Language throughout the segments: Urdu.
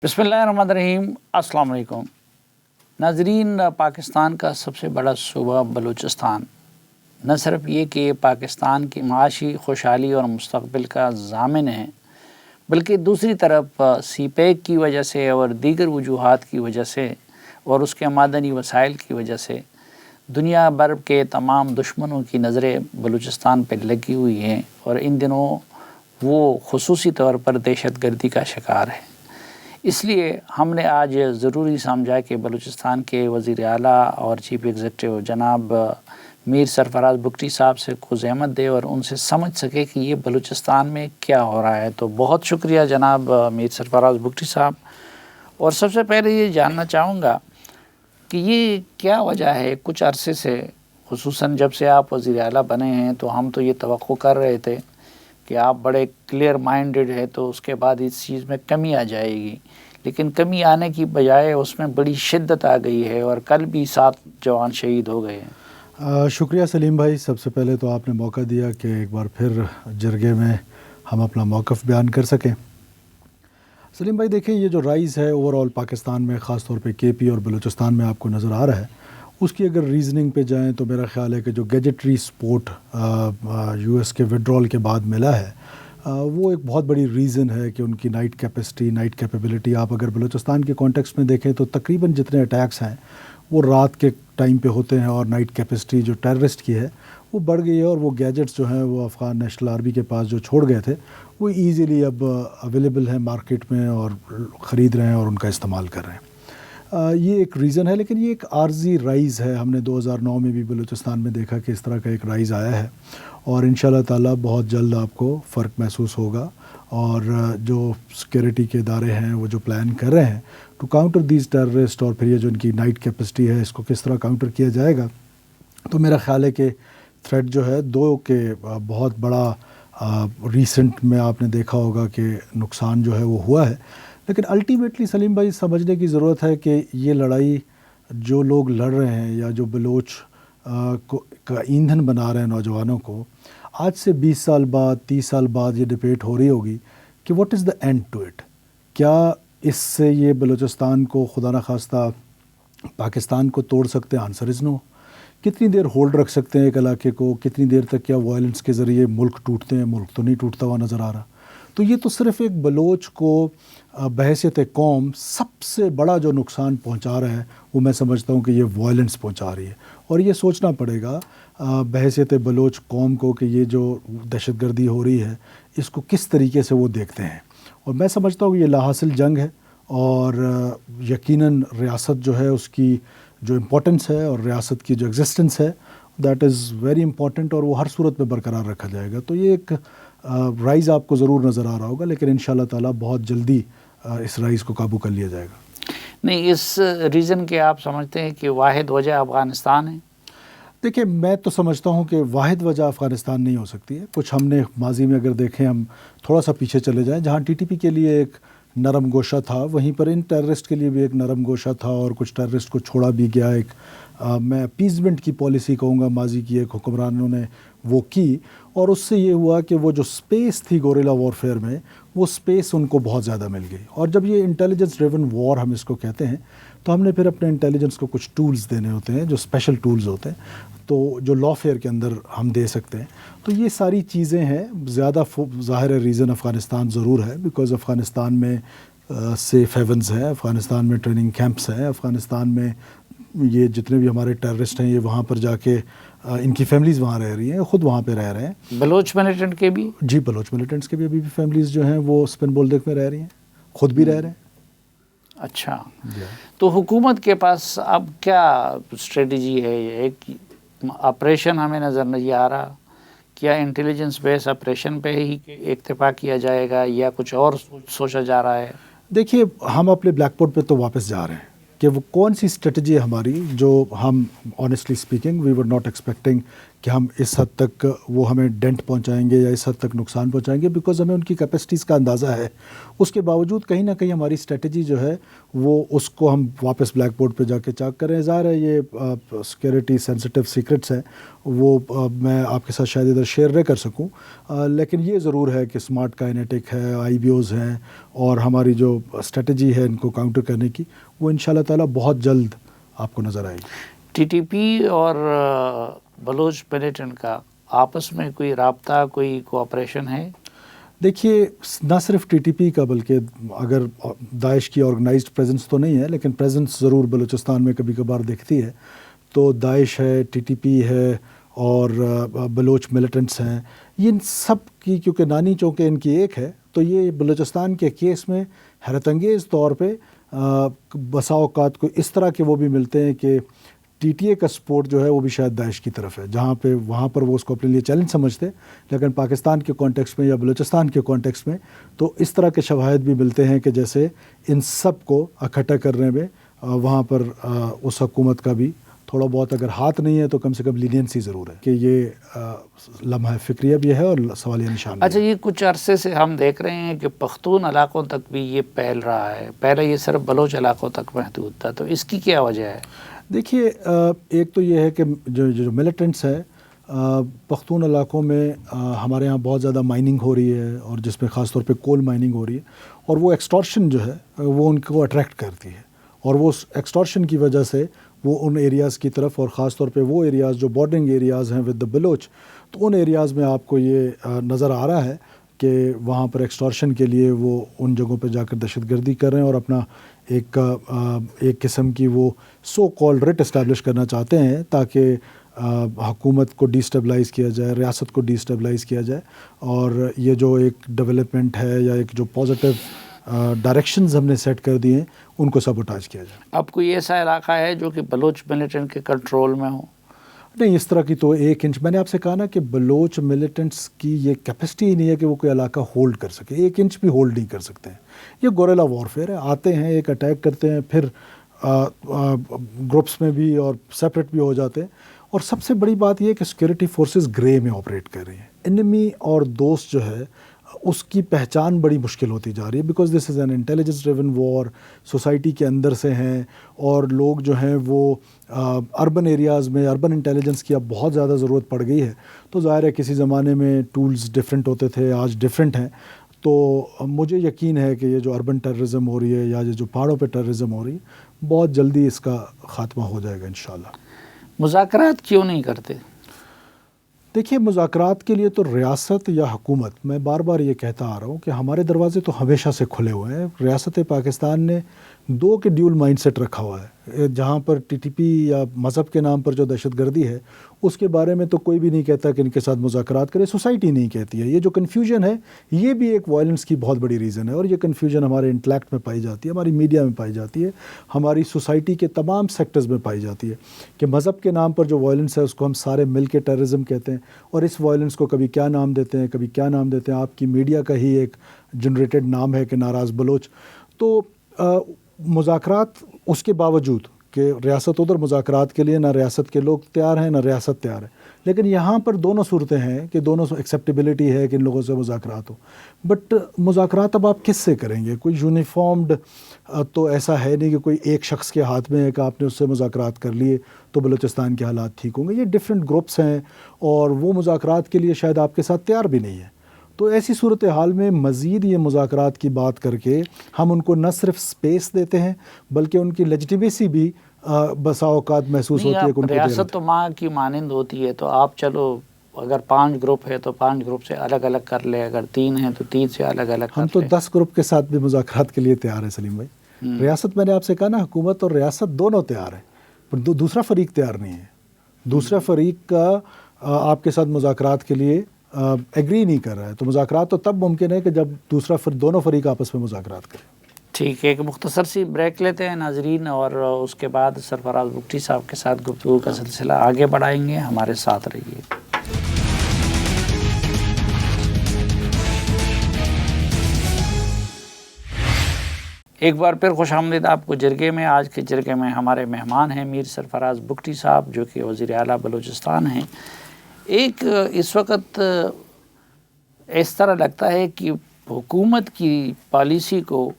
بسم اللہ الرحمن الرحیم۔ السلام علیکم ناظرین، پاکستان کا سب سے بڑا صوبہ بلوچستان نہ صرف یہ کہ پاکستان کی معاشی خوشحالی اور مستقبل کا ضامن ہے، بلکہ دوسری طرف سی پیک کی وجہ سے اور دیگر وجوہات کی وجہ سے اور اس کے معدنی وسائل کی وجہ سے دنیا بھر کے تمام دشمنوں کی نظریں بلوچستان پر لگی ہوئی ہیں، اور ان دنوں وہ خصوصی طور پر دہشت گردی کا شکار ہے۔ اس لیے ہم نے آج ضروری سمجھا کہ بلوچستان کے وزیر اعلیٰ اور چیف ایگزیکٹو جناب میر سرفراز بگٹی صاحب سے کچھ احمد دے اور ان سے سمجھ سکے کہ یہ بلوچستان میں کیا ہو رہا ہے۔ تو بہت شکریہ جناب میر سرفراز بگٹی صاحب، اور سب سے پہلے یہ جاننا چاہوں گا کہ یہ کیا وجہ ہے کچھ عرصے سے، خصوصاً جب سے آپ وزیر اعلیٰ بنے ہیں تو ہم تو یہ توقع کر رہے تھے کہ آپ بڑے کلیئر مائنڈڈ ہے تو اس کے بعد اس چیز میں کمی آ جائے گی، لیکن کمی آنے کی بجائے اس میں بڑی شدت آ گئی ہے، اور کل بھی 7 جوان شہید ہو گئے ہیں۔ شکریہ سلیم بھائی، سب سے پہلے تو آپ نے موقع دیا کہ ایک بار پھر جرگے میں ہم اپنا موقف بیان کر سکیں۔ سلیم بھائی دیکھیں، یہ جو رائز ہے اوور آل پاکستان میں، خاص طور پہ کے پی اور بلوچستان میں آپ کو نظر آ رہا ہے، اس کی اگر ریزننگ پہ جائیں تو میرا خیال ہے کہ جو گیجٹری سپورٹ یو ایس کے وڈرول کے بعد ملا ہے، وہ ایک بہت بڑی ریزن ہے کہ ان کی نائٹ کیپیسٹی، نائٹ کیپیبلٹی، آپ اگر بلوچستان کے کانٹیکسٹ میں دیکھیں تو تقریباً جتنے اٹیکس ہیں وہ رات کے ٹائم پہ ہوتے ہیں، اور نائٹ کیپیسٹی جو ٹیررسٹ کی ہے وہ بڑھ گئی ہے، اور وہ گیجٹس جو ہیں وہ افغان نیشنل آرمی کے پاس جو چھوڑ گئے تھے وہ ایزیلی اب اویلیبل ہیں مارکیٹ میں، اور خرید رہے ہیں اور ان کا استعمال کر رہے ہیں۔ یہ ایک ریزن ہے، لیکن یہ ایک عارضی رائز ہے۔ ہم نے 2009 میں بھی بلوچستان میں دیکھا کہ اس طرح کا ایک رائز آیا ہے، اور انشاءاللہ تعالیٰ بہت جلد آپ کو فرق محسوس ہوگا، اور جو سیکیورٹی کے ادارے ہیں وہ جو پلان کر رہے ہیں ٹو کاؤنٹر دیز ٹیررسٹ، اور پھر یہ جو ان کی نائٹ کیپیسٹی ہے اس کو کس طرح کاؤنٹر کیا جائے گا، تو میرا خیال ہے کہ تھریٹ جو ہے دو کے بہت بڑا ریسنٹ میں آپ نے دیکھا ہوگا کہ نقصان جو ہے وہ ہوا ہے، لیکن الٹیمیٹلی سلیم بھائی سمجھنے کی ضرورت ہے کہ یہ لڑائی جو لوگ لڑ رہے ہیں یا جو بلوچ کا ایندھن بنا رہے ہیں نوجوانوں کو، آج سے 20 سال بعد 30 سال بعد یہ ڈبیٹ ہو رہی ہوگی کہ what is the end to it. کیا اس سے یہ بلوچستان کو خدا نخواستہ پاکستان کو توڑ سکتے ہیں؟ آنسر از نو۔ کتنی دیر ہولڈ رکھ سکتے ہیں ایک علاقے کو؟ کتنی دیر تک کیا وائلنس کے ذریعے ملک ٹوٹتے ہیں؟ ملک تو نہیں ٹوٹتا ہوا نظر آ رہا۔ تو یہ تو صرف ایک بلوچ کو بحیثیت قوم سب سے بڑا جو نقصان پہنچا رہا ہے وہ میں سمجھتا ہوں کہ یہ وائلنس پہنچا رہی ہے، اور یہ سوچنا پڑے گا بحیثیت بلوچ قوم کو کہ یہ جو دہشت گردی ہو رہی ہے اس کو کس طریقے سے وہ دیکھتے ہیں۔ اور میں سمجھتا ہوں کہ یہ لا حاصل جنگ ہے، اور یقیناً ریاست جو ہے اس کی جو امپورٹنس ہے اور ریاست کی جو ایگزسٹنس ہے دیٹ از ویری امپورٹنٹ، اور وہ ہر صورت میں برقرار رکھا جائے گا۔ تو یہ ایک رائز آپ کو ضرور نظر آ رہا ہوگا، لیکن انشاءاللہ تعالیٰ بہت جلدی اس رائز کو قابو کر لیا جائے گا۔ نہیں، اس ریزن کے آپ سمجھتے ہیں کہ واحد وجہ افغانستان ہے؟ دیکھیں، میں تو سمجھتا ہوں کہ واحد وجہ افغانستان نہیں ہو سکتی ہے۔ کچھ ہم نے ماضی میں اگر دیکھیں، ہم تھوڑا سا پیچھے چلے جائیں، جہاں ٹی ٹی پی کے لیے ایک نرم گوشہ تھا، وہیں پر ان ٹیررسٹ کے لیے بھی ایک نرم گوشہ تھا، اور کچھ ٹیررسٹ کو چھوڑا بھی گیا۔ ایک میں اپیزمنٹ کی پالیسی کہوں گا، ماضی کی ایک حکمرانوں نے وہ کی، اور اس سے یہ ہوا کہ وہ جو سپیس تھی گوریلا وارفیئر میں، وہ سپیس ان کو بہت زیادہ مل گئی۔ اور جب یہ انٹیلیجنس ڈریون وار ہم اس کو کہتے ہیں، تو ہم نے پھر اپنے انٹیلیجنس کو کچھ ٹولز دینے ہوتے ہیں جو اسپیشل ٹولز ہوتے ہیں، تو جو لا فیئر کے اندر ہم دے سکتے ہیں۔ تو یہ ساری چیزیں ہیں۔ زیادہ ظاہر ریزن افغانستان ضرور ہے، بیکاز افغانستان میں سیف ہیونز ہیں، افغانستان میں ٹریننگ کیمپس ہیں، افغانستان میں یہ جتنے بھی ہمارے ٹیررسٹ ہیں یہ وہاں پر جا کے ان کی فیملیز وہاں رہ رہی ہیں، خود وہاں پہ رہ رہے ہیں۔ بلوچ ملیٹنٹ کے بھی؟ جی، بلوچ ملیٹنٹس کے بھی ابھی بھی فیملیز جو ہیں وہ اسپن بولدک میں رہ رہی ہیں، خود بھی رہ رہے ہیں۔ اچھا، تو حکومت کے پاس اب کیا اسٹریٹجی ہے؟ ایک آپریشن ہمیں نظر نہیں آ رہا، کیا انٹیلیجنس بیس آپریشن پہ ہی اکتفا کیا جائے گا یا کچھ اور سوچا جا رہا ہے؟ دیکھیے، ہم اپنے بلیک بورڈ پہ تو واپس جا رہے ہیں کہ وہ کون سی اسٹریٹجی ہے ہماری، جو ہم honestly speaking we were not expecting کہ ہم اس حد تک وہ ہمیں ڈینٹ پہنچائیں گے یا اس حد تک نقصان پہنچائیں گے، بیکاز ہمیں ان کی کیپیسٹیز کا اندازہ ہے۔ اس کے باوجود کہیں نہ کہیں ہماری اسٹریٹجی جو ہے وہ اس کو ہم واپس بلیک بورڈ پہ جا کے چیک کریں۔ ظاہر ہے یہ سیکیورٹی سینسٹیو سیکرٹس ہیں، وہ میں آپ کے ساتھ شاید ادھر شیئر نہ کر سکوں، لیکن یہ ضرور ہے کہ اسمارٹ کائنیٹک ہے، آئی بی اوز ہیں، اور ہماری جو اسٹریٹجی ہے ان کو کاؤنٹر کرنے کی، وہ انشاءاللہ تعالیٰ بہت جلد آپ کو نظر آئے گی۔ ٹی ٹی پی اور بلوچ ملیٹنٹ کا آپس میں کوئی رابطہ، کوئی کوآپریشن ہے؟ دیکھیے، نہ صرف ٹی ٹی پی کا بلکہ اگر داعش کی آرگنائزڈ پریزنس تو نہیں ہے، لیکن پریزنس ضرور بلوچستان میں کبھی کبھار دکھتی ہے، تو داعش ہے، ٹی ٹی پی ہے اور بلوچ ملیٹنٹس ہیں، یہ سب کی کیونکہ نانی چونکہ ان کی ایک ہے، تو یہ بلوچستان کے کیس میں حیرت انگیز طور پہ بسا اوقات کو اس طرح کے وہ بھی ملتے ہیں کہ ٹی ٹی اے کا سپورٹ جو ہے وہ بھی شاید داعش کی طرف ہے، جہاں پہ وہاں پر وہ اس کو اپنے لیے چیلنج سمجھتے، لیکن پاکستان کے کانٹیکس میں یا بلوچستان کے کانٹیکس میں تو اس طرح کے شواہد بھی ملتے ہیں کہ جیسے ان سب کو اکٹھا کرنے میں وہاں پر اس حکومت کا بھی تھوڑا بہت اگر ہاتھ نہیں ہے تو کم سے کم لینینسی ضرور ہے، کہ یہ لمحہ فکریہ بھی ہے اور سوالیہ نشان بھی ہے۔ اچھا، یہ کچھ عرصے سے ہم دیکھ رہے ہیں کہ پختون علاقوں تک بھی یہ پھیل رہا ہے، پہلے یہ صرف بلوچ علاقوں تک محدود تھا، تو اس کی کیا وجہ ہے؟ دیکھیے، ایک تو یہ ہے کہ جو ملیٹنٹس ہے پختون علاقوں میں ہمارے ہاں بہت زیادہ مائننگ ہو رہی ہے، اور جس میں خاص طور پہ کول مائننگ ہو رہی ہے، اور وہ ایکسٹورشن جو ہے وہ ان کو اٹریکٹ کرتی ہے، اور وہ ایکسٹورشن کی وجہ سے وہ ان ایریاز کی طرف، اور خاص طور پہ وہ ایریاز جو بارڈرنگ ایریاز ہیں ود دا بلوچ، تو ان ایریاز میں آپ کو یہ نظر آ رہا ہے کہ وہاں پر ایکسٹورشن کے لیے وہ ان جگہوں پہ جا کر دہشت گردی کر رہے ہیں، اور اپنا ایک قسم کی وہ سو کال ریٹ اسٹیبلش کرنا چاہتے ہیں تاکہ حکومت کو ڈی اسٹیبلائز کیا جائے، ریاست کو ڈی اسٹیبلائز کیا جائے، اور یہ جو ایک ڈیولپمنٹ ہے یا ایک جو پازیٹیو ڈائریکشنز ہم نے سیٹ کر دیے ہیں ان کو سبوٹاج کیا جائے۔ اب کوئی ایسا علاقہ ہے جو کہ بلوچ ملیٹنٹ کے کنٹرول میں ہو؟ نہیں، اس طرح کی تو ایک انچ، میں نے آپ سے کہا نا کہ بلوچ ملیٹنٹس کی یہ کیپیسٹی ہی نہیں ہے کہ وہ کوئی علاقہ ہولڈ کر سکے، ایک انچ بھی ہولڈ نہیں کر سکتے ہیں۔ یہ گوریلا وارفیئر ہے، آتے ہیں، ایک اٹیک کرتے ہیں، پھر گروپس میں بھی اور سیپریٹ بھی ہو جاتے ہیں، اور سب سے بڑی بات یہ ہے کہ سیکورٹی فورسز گرے میں آپریٹ کر رہی ہیں۔ انیمی اور دوست جو ہے اس کی پہچان بڑی مشکل ہوتی جا رہی ہے، because this is an intelligence driven war, society کے اندر سے ہیں، اور لوگ جو ہیں وہ اربن ایریاز میں اربن انٹیلیجنس کی اب بہت زیادہ ضرورت پڑ گئی ہے، تو ظاہر ہے کسی زمانے میں ٹولز ڈفرینٹ ہوتے تھے، آج ڈفرینٹ ہیں، تو مجھے یقین ہے کہ یہ جو اربن ٹیررزم ہو رہی ہے یا یہ جو پہاڑوں پہ ٹیررزم ہو رہی ہے، بہت جلدی اس کا خاتمہ ہو جائے گا انشاءاللہ۔ مذاکرات کیوں نہیں کرتے؟ دیکھیے، مذاکرات کے لیے تو ریاست یا حکومت، میں بار بار یہ کہتا آ رہا ہوں کہ ہمارے دروازے تو ہمیشہ سے کھلے ہوئے ہیں۔ ریاست پاکستان نے دو کے ڈیول مائنڈ سیٹ رکھا ہوا ہے، جہاں پر ٹی ٹی پی یا مذہب کے نام پر جو دہشت گردی ہے اس کے بارے میں تو کوئی بھی نہیں کہتا کہ ان کے ساتھ مذاکرات کرے، سوسائٹی نہیں کہتی ہے۔ یہ جو کنفیوژن ہے یہ بھی ایک وائلنس کی بہت بڑی ریزن ہے، اور یہ کنفیوژن ہمارے انٹلیکٹ میں پائی جاتی ہے، ہماری میڈیا میں پائی جاتی ہے، ہماری سوسائٹی کے تمام سیکٹرز میں پائی جاتی ہے، کہ مذہب کے نام پر جو وائلنس ہے اس کو ہم سارے مل کے ٹیررزم کہتے ہیں، اور اس وائلنس کو کبھی کیا نام دیتے ہیں، کبھی کیا نام دیتے ہیں، آپ کی میڈیا کا ہی ایک جنریٹڈ نام ہے کہ ناراض بلوچ۔ تو مذاکرات، اس کے باوجود کہ ریاست ادھر مذاکرات کے لیے نہ ریاست کے لوگ تیار ہیں نہ ریاست تیار ہے، لیکن یہاں پر دونوں صورتیں ہیں کہ دونوں ایکسیپٹیبلٹی ہے کہ ان لوگوں سے مذاکرات ہو، بٹ مذاکرات اب آپ کس سے کریں گے؟ کوئی یونیفارمڈ تو ایسا ہے نہیں کہ کوئی ایک شخص کے ہاتھ میں ہے کہ آپ نے اس سے مذاکرات کر لیے تو بلوچستان کے حالات ٹھیک ہوں گے۔ یہ ڈفرینٹ گروپس ہیں اور وہ مذاکرات کے لیے شاید آپ کے ساتھ تیار بھی نہیں ہے، تو ایسی صورتحال میں مزید یہ مذاکرات کی بات کر کے ہم ان کو نہ صرف سپیس دیتے ہیں بلکہ ان کی لیجیٹیمیسی بھی بسا اوقات محسوس ہوتی ہے کہ ان کو ریاست تو ماں کی مانند ہوتی ہے، تو آپ چلو اگر 5 گروپ ہے تو 5 گروپ سے الگ الگ کر لے، اگر 3 ہیں تو 3 سے الگ الگ کر لے۔ ہم تو 10 گروپ کے ساتھ بھی مذاکرات کے لیے تیار ہیں سلیم بھائی۔ ریاست، میں نے آپ سے کہا نا، حکومت اور ریاست دونوں تیار ہیں، پر دوسرا فریق تیار نہیں ہے۔ دوسرا فریق کا آپ کے ساتھ مذاکرات کے لیے ایگری نہیں کر رہا ہے، تو مذاکرات تو تب ممکن ہے کہ جب دونوں فریق آپس میں مذاکرات کریں۔ ٹھیک ہے، ایک مختصر سی بریک لیتے ہیں ناظرین، اور اس کے بعد سرفراز بگٹی صاحب کے ساتھ گفتگو کا سلسلہ آگے بڑھائیں گے، ہمارے ساتھ رہیے۔ ایک بار پھر خوش آمدید آپ کو جرگے میں۔ آج کے جرگے میں ہمارے مہمان ہیں میر سرفراز بگٹی صاحب، جو کہ وزیر اعلیٰ بلوچستان ہیں۔ ایک اس وقت اس طرح لگتا ہے کہ حکومت کی پالیسی کو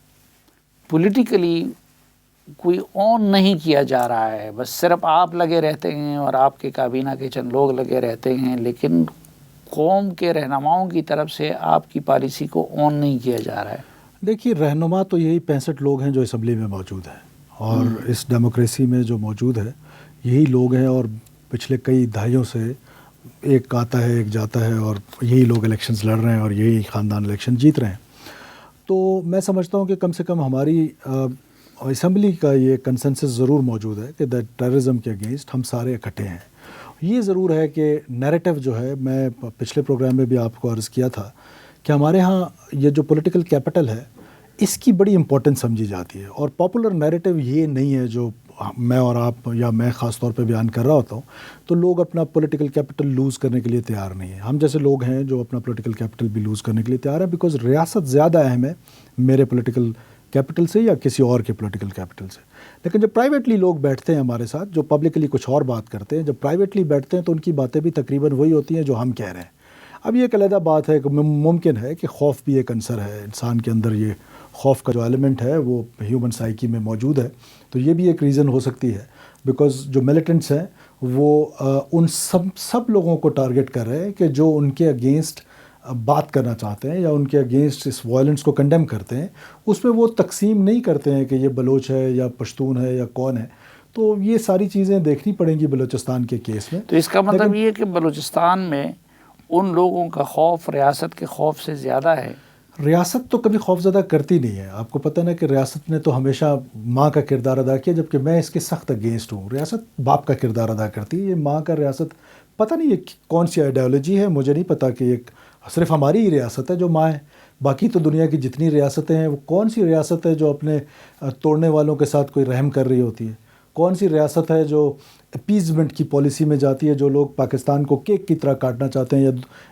پولیٹیکلی کوئی آن نہیں کیا جا رہا ہے، بس صرف آپ لگے رہتے ہیں اور آپ کے کابینہ کے چند لوگ لگے رہتے ہیں، لیکن قوم کے رہنماؤں کی طرف سے آپ کی پالیسی کو آن نہیں کیا جا رہا ہے۔ دیکھیے رہنما تو یہی 65 لوگ ہیں جو اسمبلی میں موجود ہیں، اور اس ڈیموکریسی میں جو موجود ہے یہی لوگ ہیں، اور پچھلے کئی دہائیوں سے ایک آتا ہے ایک جاتا ہے، اور یہی لوگ الیکشنز لڑ رہے ہیں اور یہی خاندان الیکشن جیت رہے ہیں۔ تو میں سمجھتا ہوں کہ کم سے کم ہماری اسمبلی کا یہ کنسنسس ضرور موجود ہے کہ ٹیررزم کے اگینسٹ ہم سارے اکٹھے ہیں۔ یہ ضرور ہے کہ نیریٹو جو ہے، میں پچھلے پروگرام میں بھی آپ کو عرض کیا تھا کہ ہمارے ہاں یہ جو پولیٹیکل کیپٹل ہے اس کی بڑی امپورٹنس سمجھی جاتی ہے، اور پاپولر نیریٹو یہ نہیں ہے جو میں اور آپ یا میں خاص طور پہ بیان کر رہا ہوتا ہوں، تو لوگ اپنا پولیٹیکل کیپٹل لوز کرنے کے لیے تیار نہیں ہیں۔ ہم جیسے لوگ ہیں جو اپنا پولیٹیکل کیپٹل بھی لوز کرنے کے لیے تیار ہیں، بیکاز ریاست زیادہ اہم ہے میرے پولیٹیکل کیپٹل سے یا کسی اور کے پولیٹیکل کیپٹل سے۔ لیکن جب پرائیویٹلی لوگ بیٹھتے ہیں ہمارے ساتھ، جو پبلکلی کچھ اور بات کرتے ہیں، جب پرائیویٹلی بیٹھتے ہیں تو ان کی باتیں بھی تقریباً وہی ہوتی ہیں جو ہم کہہ رہے ہیں۔ اب یہ ایک علیحدہ بات ہے کہ ممکن ہے کہ خوف بھی ایک عنصر ہے، انسان کے اندر یہ خوف کا جو ایلیمنٹ ہے وہ ہیومن سائیکی میں موجود ہے، تو یہ بھی ایک ریزن ہو سکتی ہے، بیکاز جو ملیٹنٹس ہیں وہ ان سب لوگوں کو ٹارگٹ کر رہے ہیں کہ جو ان کے اگینسٹ بات کرنا چاہتے ہیں یا ان کے اگینسٹ اس وائلنس کو کنڈیم کرتے ہیں، اس میں وہ تقسیم نہیں کرتے ہیں کہ یہ بلوچ ہے یا پشتون ہے یا کون ہے۔ تو یہ ساری چیزیں دیکھنی پڑیں گی بلوچستان کے کیس میں۔ تو اس کا مطلب یہ ہے کہ بلوچستان میں ان لوگوں کا خوف ریاست کے خوف سے زیادہ ہے۔ ریاست تو کبھی خوفزدہ کرتی نہیں ہے، آپ کو پتہ نا کہ ریاست نے تو ہمیشہ ماں کا کردار ادا کیا، جبکہ میں اس کے سخت اگینسٹ ہوں۔ ریاست باپ کا کردار ادا کرتی ہے، یہ ماں کا ریاست پتہ نہیں یہ کون سی آئیڈیالوجی ہے، مجھے نہیں پتہ کہ ایک صرف ہماری ہی ریاست ہے جو ماں ہے، باقی تو دنیا کی جتنی ریاستیں ہیں وہ کون سی ریاست ہے جو اپنے توڑنے والوں کے ساتھ کوئی رحم کر رہی ہوتی ہے؟ کون سی ریاست ہے جو اپیزمنٹ کی پالیسی میں جاتی ہے، جو لوگ پاکستان کو کیک کی طرح کاٹنا چاہتے ہیں یا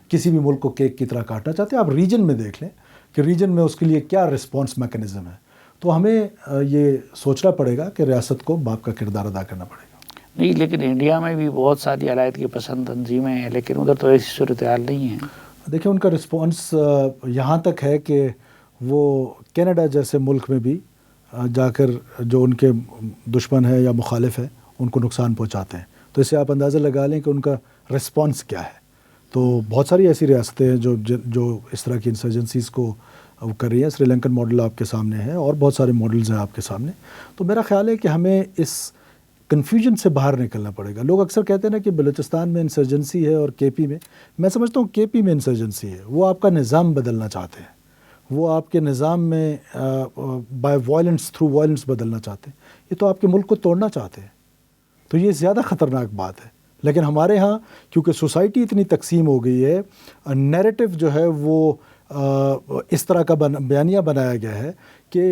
کسی بھی ملک کو کیک کی طرح کاٹنا چاہتے ہیں؟ آپ ریجن میں دیکھ لیں کہ ریجن میں اس کے لیے کیا رسپانس میکنزم ہے۔ تو ہمیں یہ سوچنا پڑے گا کہ ریاست کو باپ کا کردار ادا کرنا پڑے گا۔ نہیں، لیکن انڈیا میں بھی بہت ساری علیحدگی پسند تنظیمیں ہیں، لیکن ادھر تو ایسی صورتحال نہیں ہے۔ دیکھیں ان کا رسپانس یہاں تک ہے کہ وہ کینیڈا جیسے ملک میں بھی جا کر جو ان کے دشمن ہے یا مخالف ہے ان کو نقصان پہنچاتے ہیں، تو اس سے آپ اندازہ لگا لیں کہ ان کا رسپانس کیا ہے۔ تو بہت ساری ایسی ریاستیں ہیں جو اس طرح کی انسرجنسیز کو کر رہی ہیں۔ سری لنکن ماڈل آپ کے سامنے ہے اور بہت سارے ماڈلز ہیں آپ کے سامنے۔ تو میرا خیال ہے کہ ہمیں اس کنفیوژن سے باہر نکلنا پڑے گا۔ لوگ اکثر کہتے ہیں نا کہ بلوچستان میں انسرجنسی ہے اور کے پی میں سمجھتا ہوں کے پی میں انسرجنسی ہے، وہ آپ کا نظام بدلنا چاہتے ہیں، وہ آپ کے نظام میں بائی وائلنس تھرو وائلنس بدلنا چاہتے ہیں، یہ تو آپ کے ملک کو توڑنا چاہتے ہیں، تو یہ زیادہ خطرناک بات ہے۔ لیکن ہمارے ہاں کیونکہ سوسائٹی اتنی تقسیم ہو گئی ہے، نیریٹو جو ہے وہ اس طرح کا بیانیہ بنایا گیا ہے کہ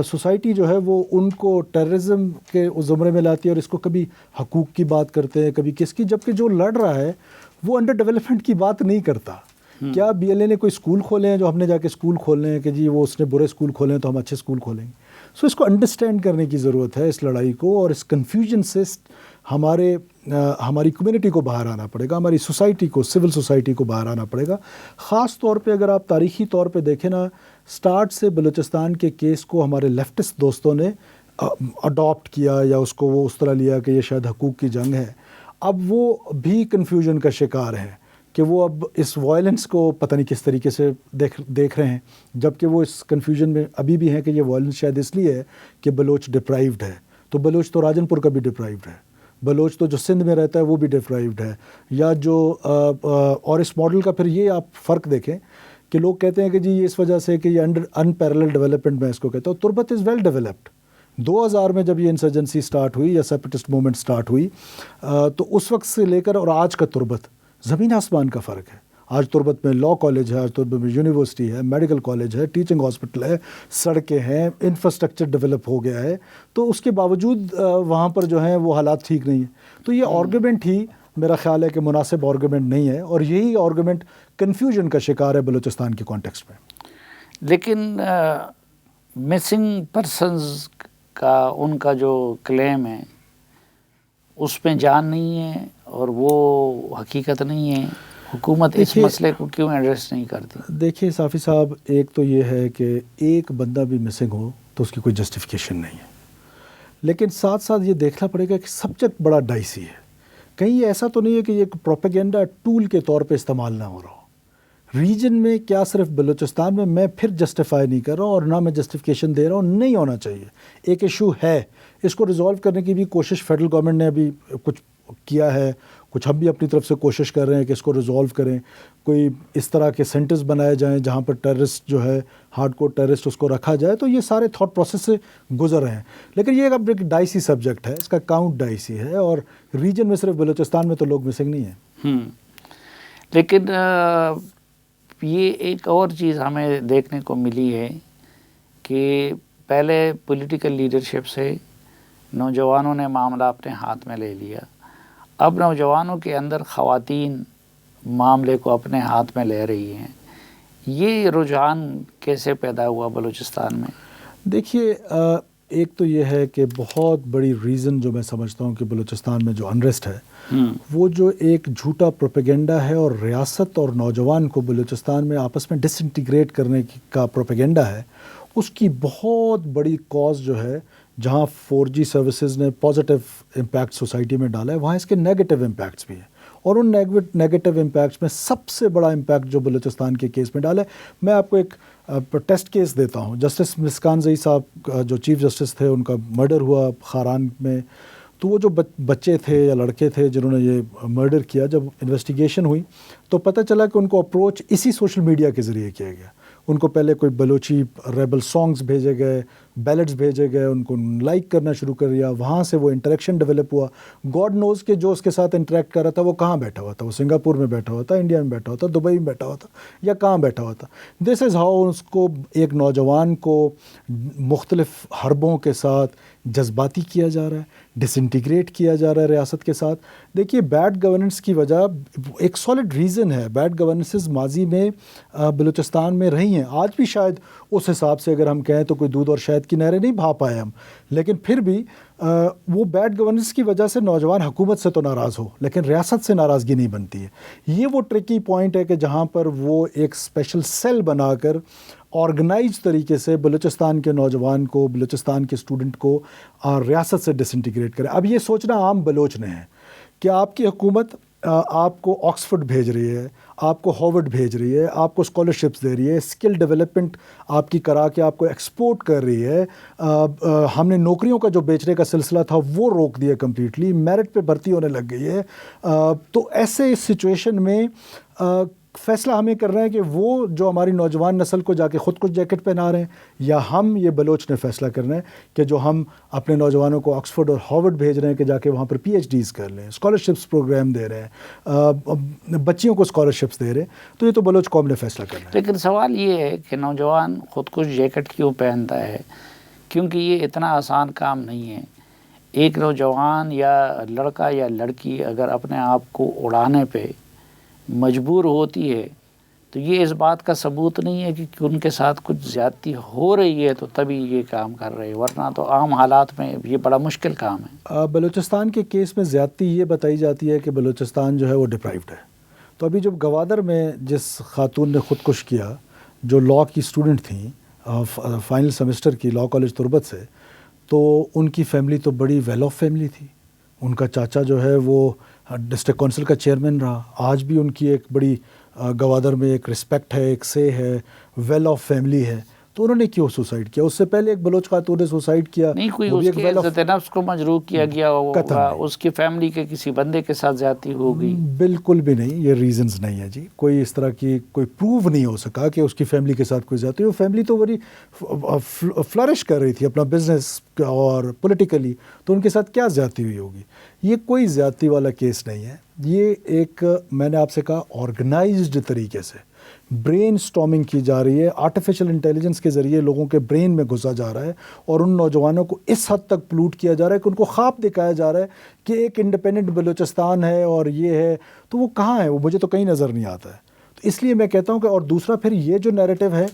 سوسائٹی جو ہے وہ ان کو ٹیررزم کے زمرے میں لاتی ہے، اور اس کو کبھی حقوق کی بات کرتے ہیں کبھی کس کی، جبکہ جو لڑ رہا ہے وہ انڈر ڈیولپمنٹ کی بات نہیں کرتا۔ کیا بی ایل اے نے کوئی اسکول کھولے ہیں جو ہم نے جا کے اسکول کھولنے ہیں کہ جی وہ اس نے برے اسکول کھولے ہیں تو ہم اچھے اسکول کھولیں گے؟ سو اس کو انڈرسٹینڈ کرنے کی ضرورت ہے اس لڑائی کو، اور اس کنفیوژن سے ہماری کمیونٹی کو باہر آنا پڑے گا، ہماری سوسائٹی کو، سول سوسائٹی کو باہر آنا پڑے گا۔ خاص طور پہ اگر آپ تاریخی طور پہ دیکھیں نا، سٹارٹ سے بلوچستان کے کیس کو ہمارے لیفٹسٹ دوستوں نے اڈاپٹ کیا یا اس کو وہ اس طرح لیا کہ یہ شاید حقوق کی جنگ ہے۔ اب وہ بھی کنفیوژن کا شکار ہیں کہ وہ اب اس وائلنس کو پتہ نہیں کس طریقے سے دیکھ رہے ہیں، جبکہ وہ اس کنفیوژن میں ابھی بھی ہیں کہ یہ وائلنس شاید اس لیے ہے کہ بلوچ ڈپرائیوڈ ہے، تو بلوچ تو راجن پور کا بھی ڈپرائیوڈ ہے، بلوچ تو جو سندھ میں رہتا ہے وہ بھی ڈپرائیوڈ ہے، یا جو اور اس ماڈل کا پھر یہ آپ فرق دیکھیں کہ لوگ کہتے ہیں کہ جی اس وجہ سے کہ یہ انپیرلل ڈیولپمنٹ میں اس کو کہتا ہوں، تربت از ویل ڈیولپڈ۔ 2000 میں جب یہ انسرجنسی سٹارٹ ہوئی یا سیپریٹسٹ موومنٹ سٹارٹ ہوئی، تو اس وقت سے لے کر اور آج کا تربت زمین آسمان کا فرق ہے۔ آج تربت میں لاء کالج ہے، آج تربت میں یونیورسٹی ہے، میڈیکل کالج ہے، ٹیچنگ ہاسپٹل ہے، سڑکیں ہیں، انفراسٹرکچر ڈیولپ ہو گیا ہے، تو اس کے باوجود وہاں پر جو ہیں وہ حالات ٹھیک نہیں ہیں۔ تو یہ آرگومنٹ ہی میرا خیال ہے کہ مناسب آرگومنٹ نہیں ہے، اور یہی آرگومنٹ کنفیوژن کا شکار ہے بلوچستان کے کانٹیکسٹ میں۔ لیکن مسنگ پرسنز کا ان کا جو کلیم ہے اس میں جان نہیں ہے، اور وہ حقیقت نہیں ہے. حکومت اس مسئلے کو کیوں ایڈریس نہیں کرتی؟ دیکھیے صافی صاحب، ایک تو یہ ہے کہ ایک بندہ بھی مسنگ ہو تو اس کی کوئی جسٹیفیکیشن نہیں ہے، لیکن ساتھ ساتھ یہ دیکھنا پڑے گا کہ سبجیکٹ بڑا ڈائسی ہے. کہیں ایسا تو نہیں ہے کہ یہ ایک پروپیگنڈا ٹول کے طور پہ استعمال نہ ہو رہا ہو. ریجن میں کیا صرف بلوچستان میں پھر جسٹیفائی نہیں کر رہا ہوں اور نہ میں جسٹیفیکیشن دے رہا ہوں، نہیں ہونا چاہیے. ایک ایشو ہے، اس کو ریزالو کرنے کی بھی کوشش فیڈرل گورنمنٹ نے ابھی کچھ کیا ہے، کچھ ہم بھی اپنی طرف سے کوشش کر رہے ہیں کہ اس کو ریزالو کریں. کوئی اس طرح کے سینٹرز بنائے جائیں جہاں پر ٹیررسٹ جو ہے، ہارڈ کور ٹیررسٹ، اس کو رکھا جائے. تو یہ سارے تھاٹ پروسیس سے گزر رہے ہیں، لیکن یہ اب ایک ڈائسی سبجیکٹ ہے، اس کا کاؤنٹ ڈائسی ہے، اور ریجن میں صرف بلوچستان میں تو لوگ مسنگ نہیں ہیں. لیکن یہ ایک اور چیز ہمیں دیکھنے کو ملی ہے کہ پہلے پولیٹیکل لیڈرشپ سے نوجوانوں نے معاملہ اپنے ہاتھ میں لے لیا. اب نوجوانوں کے اندر خواتین معاملے کو اپنے ہاتھ میں لے رہی ہیں. یہ رجحان کیسے پیدا ہوا بلوچستان میں؟ دیکھیے ایک تو یہ ہے کہ بہت بڑی ریزن جو میں سمجھتا ہوں کہ بلوچستان میں جو انریسٹ ہے وہ جو ایک جھوٹا پروپیگنڈا ہے، اور ریاست اور نوجوان کو بلوچستان میں آپس میں ڈس انٹیگریٹ کرنے کا پروپیگنڈا ہے. اس کی بہت بڑی کاز جو ہے، جہاں 4G سروسز نے پازیٹیو امپیکٹ سوسائٹی میں ڈالا ہے، وہاں اس کے نیگیٹو امپیکٹس بھی ہیں. اور ان نیگیٹو امپیکٹس میں سب سے بڑا امپیکٹ جو بلوچستان کے کیس میں ڈالا ہے، میں آپ کو ایک ٹیسٹ کیس دیتا ہوں. جسٹس مسکان زئی صاحب جو چیف جسٹس تھے، ان کا مرڈر ہوا خاران میں. تو وہ جو بچے تھے یا لڑکے تھے جنہوں نے یہ مرڈر کیا، جب انویسٹیگیشن ہوئی تو پتہ چلا کہ ان کو اپروچ اسی سوشل میڈیا کے ذریعے کیا گیا. ان کو پہلے کوئی بلوچی ریبل سانگز بھیجے گئے، بیلٹس بھیجے گئے، ان کو لائک کرنا شروع کر دیا. وہاں سے وہ انٹریکشن ڈیولپ ہوا. گاڈ نوز کہ جو اس کے ساتھ انٹریکٹ کر رہا تھا وہ کہاں بیٹھا ہوا تھا. وہ سنگاپور میں بیٹھا ہوا تھا، انڈیا میں بیٹھا ہوا تھا، دبئی میں بیٹھا ہوا تھا، یا کہاں بیٹھا ہوا تھا. دس از ہاؤ اس کو ایک نوجوان کو مختلف حربوں کے ساتھ جذباتی کیا جا رہا ہے، ڈس انٹیگریٹ کیا جا رہا ہے ریاست کے ساتھ. دیکھیے بیڈ گورننس کی وجہ ایک سالڈ ریزن ہے. بیڈ گورننسز ماضی میں بلوچستان میں رہی ہیں، آج بھی شاید اس حساب سے اگر ہم کہیں تو کوئی دودھ اور شہد کی نہریں نہیں بہا پائے ہم، لیکن پھر بھی وہ بیڈ گورننس کی وجہ سے نوجوان حکومت سے تو ناراض ہو، لیکن ریاست سے ناراضگی نہیں بنتی ہے. یہ وہ ٹرکی پوائنٹ ہے کہ جہاں پر وہ ایک اسپیشل سیل بنا کر آرگنائز طریقے سے بلوچستان کے نوجوان کو، بلوچستان کے اسٹوڈنٹ کو ریاست سے ڈس انٹیگریٹ کرے. اب یہ سوچنا عام بلوچ نے ہے کہ آپ کی حکومت آپ کو آکسفورڈ بھیج رہی ہے، آپ کو ہارورڈ بھیج رہی ہے، آپ کو اسکالرشپس دے رہی ہے، اسکل ڈیولپمنٹ آپ کی کرا کے آپ کو ایکسپورٹ کر رہی ہے. ہم نے نوکریوں کا جو بیچنے کا سلسلہ تھا وہ روک دیا کمپلیٹلی، میرٹ پہ بھرتی ہونے لگ گئی ہے. تو ایسے سچویشن میں فیصلہ ہمیں کر رہے ہیں کہ وہ جو ہماری نوجوان نسل کو جا کے خود کچھ جیکٹ پہنا رہے ہیں، یا ہم یہ بلوچ نے فیصلہ کرنا ہے کہ جو ہم اپنے نوجوانوں کو آکسفورڈ اور ہارورڈ بھیج رہے ہیں کہ جا کے وہاں پر PhDs کر لیں، اسکالرشپس پروگرام دے رہے ہیں، بچیوں کو اسکالرشپس دے رہے ہیں. تو یہ تو بلوچ قوم نے فیصلہ کرنا ہے. لیکن سوال یہ ہے کہ نوجوان خود کچھ جیکٹ کیوں پہنتا ہے؟ کیونکہ یہ اتنا آسان کام نہیں ہے. ایک نوجوان یا لڑکا یا لڑکی اگر اپنے آپ کو اڑانے پہ مجبور ہوتی ہے تو یہ اس بات کا ثبوت نہیں ہے کہ ان کے ساتھ کچھ زیادتی ہو رہی ہے تو تبھی یہ کام کر رہے ہیں، ورنہ تو عام حالات میں یہ بڑا مشکل کام ہے. بلوچستان کے کیس میں زیادتی یہ بتائی جاتی ہے کہ بلوچستان جو ہے وہ ڈپرائیوڈ ہے. تو ابھی جب گوادر میں جس خاتون نے خودکش کیا، جو لاء کی اسٹوڈنٹ تھیں، فائنل سیمسٹر کی لاء کالج تربت سے، تو ان کی فیملی تو بڑی ویل آف فیملی تھی. ان کا چاچا جو ہے وہ ڈسٹرکٹ کونسل کا چیئرمین رہا. آج بھی ان کی ایک بڑی گوادر میں ایک رسپیکٹ ہے، ایک سے ہے، ویل آف فیملی ہے. تو انہوں نے کیوں سوسائڈ کیا؟ اس سے پہلے ایک بلوچ خاتون نے سوسائڈ کیا. نہیں، کوئی اس کی عزت نفس کو مجروح کیا گیا ہوگا، اس کی فیملی کے کسی بندے کے ساتھ زیادتی ہو گئی؟ بالکل بھی نہیں، یہ ریزنز نہیں ہے جی. کوئی اس طرح کی کوئی پروو نہیں ہو سکا کہ اس کی فیملی کے ساتھ کوئی زیادتی. وہ فیملی تو بڑی فلرش کر رہی تھی اپنا بزنس اور پولیٹیکلی، تو ان کے ساتھ کیا زیادتی ہوئی ہوگی؟ یہ کوئی زیادتی والا کیس نہیں ہے. یہ ایک، میں نے آپ سے کہا، آرگنائزڈ طریقے سے برین سٹارمنگ کی جا رہی ہے. آرٹیفیشل انٹیلیجنس کے ذریعے لوگوں کے برین میں گھسا جا رہا ہے، اور ان نوجوانوں کو اس حد تک پلوٹ کیا جا رہا ہے کہ ان کو خواب دکھایا جا رہا ہے کہ ایک انڈیپینڈنٹ بلوچستان ہے اور یہ ہے. تو وہ کہاں ہے؟ وہ مجھے تو کہیں نظر نہیں آتا ہے. اس لیے میں کہتا ہوں کہ اور دوسرا پھر یہ جو نیریٹو ہے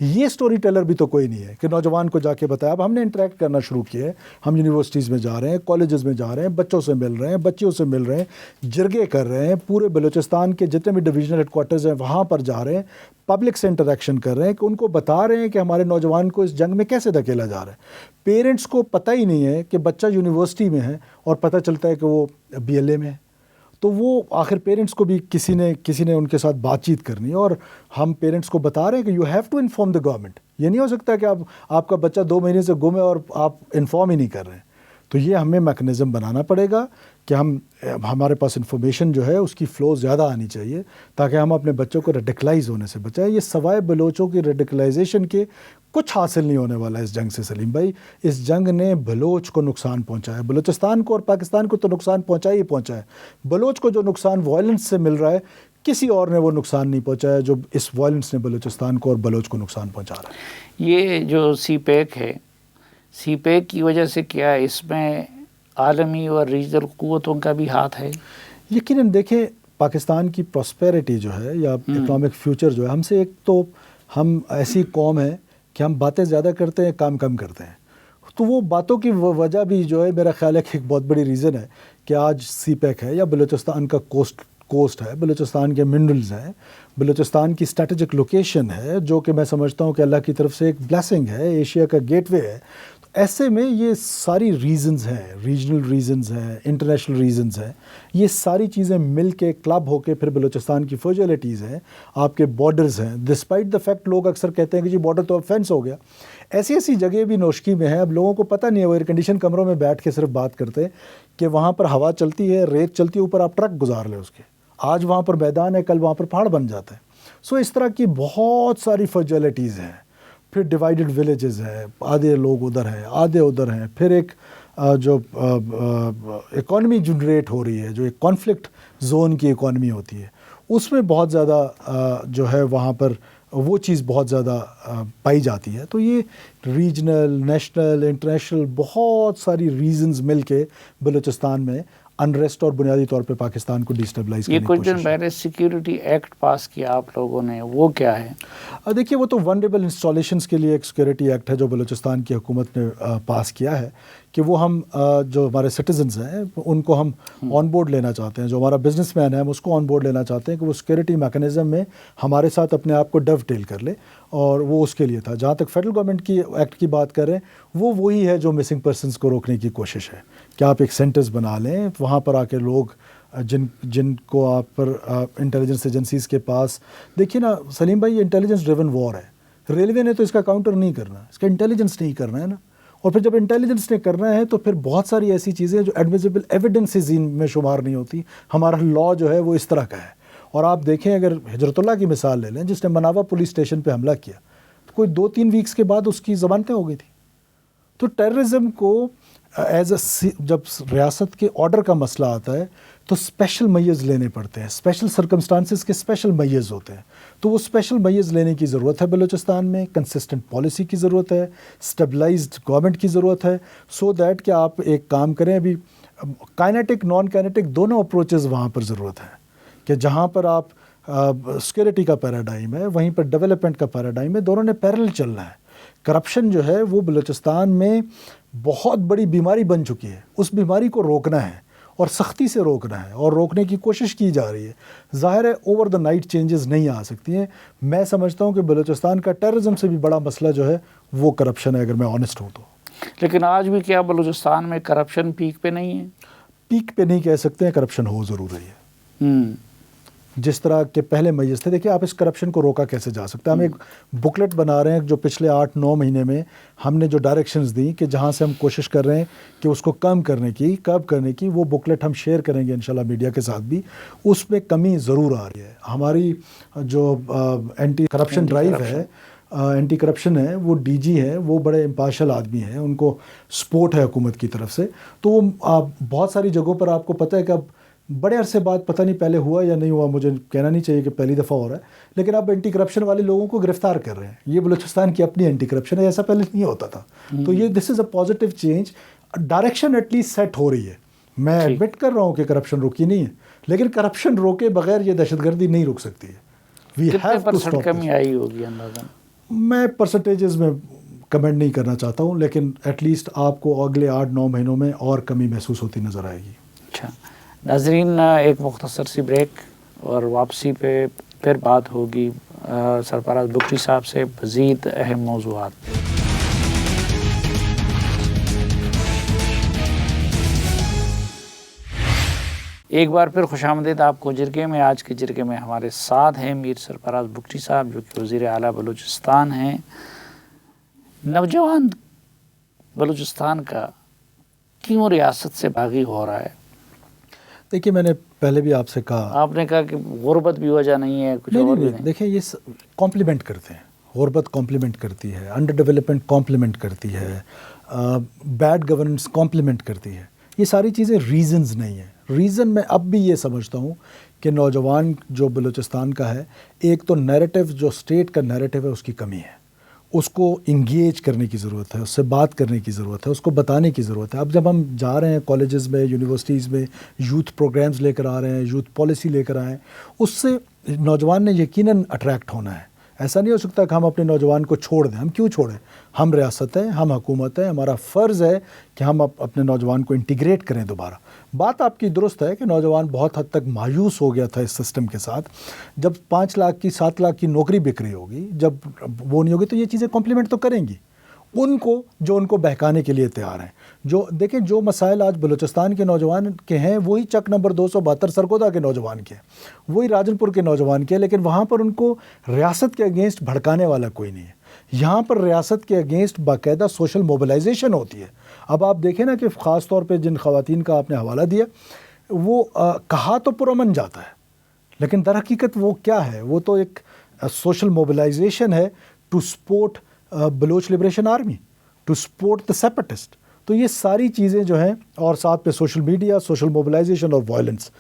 یہ سٹوری ٹیلر بھی تو کوئی نہیں ہے کہ نوجوان کو جا کے بتایا. اب ہم نے انٹریکٹ کرنا شروع کیا ہے, ہم یونیورسٹیز میں جا رہے ہیں, کالجز میں جا رہے ہیں, بچوں سے مل رہے ہیں, بچیوں سے مل رہے ہیں, جرگے کر رہے ہیں, پورے بلوچستان کے جتنے بھی ڈویژنل ہیڈ کوارٹرز ہیں وہاں پر جا رہے ہیں, پبلک سے انٹریکشن کر رہے ہیں کہ ان کو بتا رہے ہیں کہ ہمارے نوجوان کو اس جنگ میں کیسے دھکیلا جا رہا ہے. پیرنٹس کو پتہ ہی نہیں ہے کہ بچہ یونیورسٹی میں ہے اور پتہ چلتا ہے کہ وہ BLA میں ہے. تو وہ آخر پیرنٹس کو بھی کسی نے ان کے ساتھ بات چیت کرنی ہے, اور ہم پیرنٹس کو بتا رہے ہیں کہ you have to inform the government. یہ نہیں ہو سکتا کہ آپ کا بچہ 2 مہینے سے گم ہے اور آپ انفارم ہی نہیں کر رہے ہیں. تو یہ ہمیں میکنزم بنانا پڑے گا کہ ہمارے پاس انفارمیشن جو ہے اس کی فلو زیادہ آنی چاہیے تاکہ ہم اپنے بچوں کو ریڈیکلائز ہونے سے بچائیں. یہ سوائے بلوچوں کی ریڈیکلائزیشن کے کچھ حاصل نہیں ہونے والا ہے اس جنگ سے سلیم بھائی. اس جنگ نے بلوچ کو نقصان پہنچایا, بلوچستان کو اور پاکستان کو تو نقصان پہنچا ہی پہنچا ہے. بلوچ کو جو نقصان وائلنس سے مل رہا ہے کسی اور نے وہ نقصان نہیں پہنچایا جو اس وائلنس نے بلوچستان کو اور بلوچ کو نقصان پہنچا رہا ہے. یہ جو سی پیک ہے, سی پیک کی وجہ سے کیا اس میں عالمی اور ریجنل قوتوں کا بھی ہاتھ ہے؟ یقیناً دیکھیں پاکستان کی پراسپیرٹی جو ہے یا اکنامک فیوچر جو ہے, ہم سے ایک تو ہم ایسی قوم ہے کہ ہم باتیں زیادہ کرتے ہیں کام کم کرتے ہیں. تو وہ باتوں کی وجہ بھی جو ہے میرا خیال ہے کہ ایک بہت بڑی ریزن ہے کہ آج سی پیک ہے یا بلوچستان کا کوسٹ ہے, بلوچستان کے منرلز ہیں, بلوچستان کی اسٹریٹجک لوکیشن ہے جو کہ میں سمجھتا ہوں کہ اللہ کی طرف سے ایک بلیسنگ ہے, ایشیا کا گیٹ وے ہے. تو ایسے میں یہ ساری ریزنز ہیں, ریجنل ریزنز ہیں, انٹرنیشنل ریزنز ہیں, یہ ساری چیزیں مل کے کلب ہو کے پھر بلوچستان کی فرجیلٹیز ہیں, آپ کے بارڈرز ہیں. ڈسپائٹ دا فیکٹ لوگ اکثر کہتے ہیں کہ جی بارڈر تو اب فینس ہو گیا. ایسی جگہ بھی نوشکی میں ہیں, اب لوگوں کو پتہ نہیں ہے, وہ ایئر کنڈیشن کمروں میں بیٹھ کے صرف بات کرتے ہیں کہ وہاں پر ہوا چلتی ہے, ریت چلتی ہے, اوپر آپ ٹرک گزار لیں اس کے. آج وہاں پر میدان ہے, کل وہاں پر پہاڑ بن جاتا ہے. سو اس طرح کی بہت ساری فرجیلٹیز ہیں. پھر ڈیوائیڈڈ ولیجز ہیں, آدھے لوگ ادھر ہیں آدھے ادھر ہیں. پھر ایک جو اکانومی جنریٹ ہو رہی ہے, جو ایک کانفلکٹ زون کی اکانومی ہوتی ہے, اس میں بہت زیادہ جو ہے وہاں پر وہ چیز بہت زیادہ پائی جاتی ہے. تو یہ ریجنل, نیشنل, انٹرنیشنل بہت ساری ریزنز مل کے بلوچستان میں انریسٹ اور بنیادی طور پہ پاکستان کو ڈیسٹیبلائز کرنے کی کوشش ہے. یہ کچھ دن پہلے سیکیورٹی ایکٹ پاس کیا آپ لوگوں نے, وہ کیا ہے؟ دیکھیے وہ تو ونریبل انسٹالیشنز کے لیے ایک سیکیورٹی ایکٹ ہے جو بلوچستان کی حکومت نے پاس کیا ہے کہ وہ ہم جو ہمارے سٹیزنز ہیں ان کو ہم آن بورڈ لینا چاہتے ہیں. جو ہمارا بزنس مین ہے ہم اس کو آن بورڈ لینا چاہتے ہیں کہ وہ سیکیورٹی میکنزم میں ہمارے ساتھ اپنے آپ کو ڈو ٹیل کر لے, اور وہ اس کے لیے تھا. جہاں تک فیڈرل گورنمنٹ کی ایکٹ کی بات کریں وہ وہی ہے جو مسنگ پرسنز کو روکنے کی کوشش ہے کہ آپ ایک سینٹرز بنا لیں, وہاں پر آ کے لوگ جن کو آپ پر انٹیلیجنس ایجنسیز کے پاس, دیکھیے نا سلیم بھائی یہ انٹیلیجنس ڈریون وار ہے. ریلوے نے تو اس کا کاؤنٹر نہیں کرنا, اس کا انٹیلیجنس نہیں کرنا ہے نا. اور پھر جب انٹیلیجنس نے کرنا ہے تو پھر بہت ساری ایسی چیزیں جو ایڈمیسیبل ایویڈنسز میں شمار نہیں ہوتی. ہمارا لا جو ہے وہ اس طرح کا ہے. اور آپ دیکھیں اگر ہجرت اللہ کی مثال لے لیں جس نے مناوا پولیس اسٹیشن پہ حملہ کیا, تو کوئی 2-3 ویکس کے بعد اس کی ضمانتیں ہو گئی تھی. تو ٹیررزم کو جب ریاست کے آرڈر کا مسئلہ آتا ہے تو اسپیشل میئرز لینے پڑتے ہیں, اسپیشل سرکمسٹانسز کے اسپیشل میئرز ہوتے ہیں. تو وہ اسپیشل میئرز لینے کی ضرورت ہے بلوچستان میں, کنسسٹنٹ پالیسی کی ضرورت ہے, اسٹیبلائزڈ گورنمنٹ کی ضرورت ہے, سو دیٹ کہ آپ ایک کام کریں. ابھی کائنیٹک نان کائنیٹک دونوں اپروچز وہاں پر ضرورت ہے کہ جہاں پر آپ سیکورٹی کا پیراڈائم ہے وہیں پر ڈیولپمنٹ کا پیراڈائم ہے, دونوں نے پیرل چلنا ہے. کرپشن جو ہے وہ بلوچستان میں بہت بڑی بیماری بن چکی ہے, اس بیماری کو روکنا ہے اور سختی سے روکنا ہے, اور روکنے کی کوشش کی جا رہی ہے. ظاہر ہے اوور دا نائٹ چینجز نہیں آ سکتی ہیں. میں سمجھتا ہوں کہ بلوچستان کا ٹیررزم سے بھی بڑا مسئلہ جو ہے وہ کرپشن ہے, اگر میں آنیسٹ ہوں تو. لیکن آج بھی کیا بلوچستان میں کرپشن پیک پہ نہیں ہے؟ پیک پہ نہیں کہہ سکتے ہیں, کرپشن ہو ضرور رہی ہے. جس طرح کے پہلے میئرز تھے, دیکھیں آپ اس کرپشن کو روکا کیسے جا سکتا ہے. ہم ایک بکلیٹ بنا رہے ہیں جو پچھلے 8-9 مہینے میں ہم نے جو ڈائریکشنز دیں کہ جہاں سے ہم کوشش کر رہے ہیں کہ اس کو کم کرنے کی, کب کرنے کی, وہ بکلیٹ ہم شیئر کریں گے انشاءاللہ میڈیا کے ساتھ بھی. اس میں کمی ضرور آ رہی ہے. ہماری جو اینٹی کرپشن ڈرائیو ہے, اینٹی کرپشن ہے, وہ ڈی جی ہے, وہ بڑے امپارشل آدمی ہیں, ان کو سپورٹ ہے حکومت کی طرف سے. تو وہ بہت ساری جگہوں پر آپ کو پتہ ہے کہ اب بڑے عرصے بعد, پتہ نہیں پہلے ہوا یا نہیں ہوا, مجھے کہنا نہیں چاہیے کہ پہلی دفعہ ہو رہا ہے, لیکن اب اینٹی کرپشن والے لوگوں کو گرفتار کر رہے ہیں. یہ بلوچستان کی اپنی اینٹی کرپشن ہے, ایسا پہلے نہیں ہوتا تھا. تو یہ this is a positive change. Direction at least set ہو رہی ہے. میں ایڈمٹ کر رہا ہوں کہ کرپشن رکی نہیں ہے, لیکن کرپشن روکے بغیر یہ دہشت گردی نہیں رک سکتی ہے. وی کتنے ہیو ٹو پرسنٹ اسٹاپ. کمی آئی ہوگی اندازاً؟ میں پرسنٹیجز میں کمنٹ نہیں کرنا چاہتا ہوں، لیکن ایٹ لیسٹ آپ کو اگلے 8-9 مہینوں میں اور کمی محسوس ہوتی نظر آئے گی. اچھا ناظرین، ایک مختصر سی بریک اور واپسی پہ پھر بات ہوگی سرفراز بگٹی صاحب سے مزید اہم موضوعات. ایک بار پھر خوش آمدید آپ کو جرگے میں. آج کے جرگے میں ہمارے ساتھ ہیں میر سرفراز بگٹی صاحب جو کہ وزیر اعلیٰ بلوچستان ہیں. نوجوان بلوچستان کا کیوں ریاست سے باغی ہو رہا ہے؟ دیکھیے میں نے پہلے بھی آپ سے کہا، آپ نے کہا کہ غربت بھی وجہ نہیں ہے، کچھ اور بھی نہیں. دیکھیں یہ کمپلیمنٹ کرتے ہیں. غربت کمپلیمنٹ کرتی ہے، انڈر ڈیولپمنٹ کمپلیمنٹ کرتی ہے، بیڈ گورننس کمپلیمنٹ کرتی ہے. یہ ساری چیزیں ریزنز نہیں ہیں. ریزن میں اب بھی یہ سمجھتا ہوں کہ نوجوان جو بلوچستان کا ہے، ایک تو نیریٹو جو اسٹیٹ کا نیریٹو ہے اس کی کمی ہے. اس کو انگیج کرنے کی ضرورت ہے، اس سے بات کرنے کی ضرورت ہے، اس کو بتانے کی ضرورت ہے. اب جب ہم جا رہے ہیں کالجز میں، یونیورسٹیز میں، یوتھ پروگرامز لے کر آ رہے ہیں، یوتھ پالیسی لے کر آئے ہیں، اس سے نوجوان نے یقیناً اٹریکٹ ہونا ہے. ایسا نہیں ہو سکتا کہ ہم اپنے نوجوان کو چھوڑ دیں. ہم کیوں چھوڑیں؟ ہم ریاست ہیں، ہم حکومت ہیں، ہمارا فرض ہے کہ ہم اپنے نوجوان کو انٹیگریٹ کریں دوبارہ. بات آپ کی درست ہے کہ نوجوان بہت حد تک مایوس ہو گیا تھا اس سسٹم کے ساتھ. جب 5 لاکھ کی 7 لاکھ کی نوکری بک رہی ہوگی، جب وہ نہیں ہوگی تو یہ چیزیں کمپلیمنٹ تو کریں گی ان کو جو ان کو بہکانے کے لیے تیار ہیں. جو دیکھیں جو مسائل آج بلوچستان کے نوجوان کے ہیں وہی چک نمبر 272 سرگودا کے نوجوان کے ہیں، وہی راجن پور کے نوجوان کے ہیں، لیکن وہاں پر ان کو ریاست کے اگینسٹ بھڑکانے والا کوئی نہیں ہے. یہاں پر ریاست کے اگینسٹ باقاعدہ سوشل موبلائزیشن ہوتی ہے. اب آپ دیکھیں نا کہ خاص طور پہ جن خواتین کا آپ نے حوالہ دیا، وہ کہا تو پرامن جاتا ہے لیکن در حقیقت وہ کیا ہے؟ وہ تو ایک سوشل موبلائزیشن ہے to support Baloch liberation army, to support the separatist. تو یہ ساری چیزیں جو ہیں، اور ساتھ پہ سوشل میڈیا، سوشل موبلائزیشن اور وائلنس،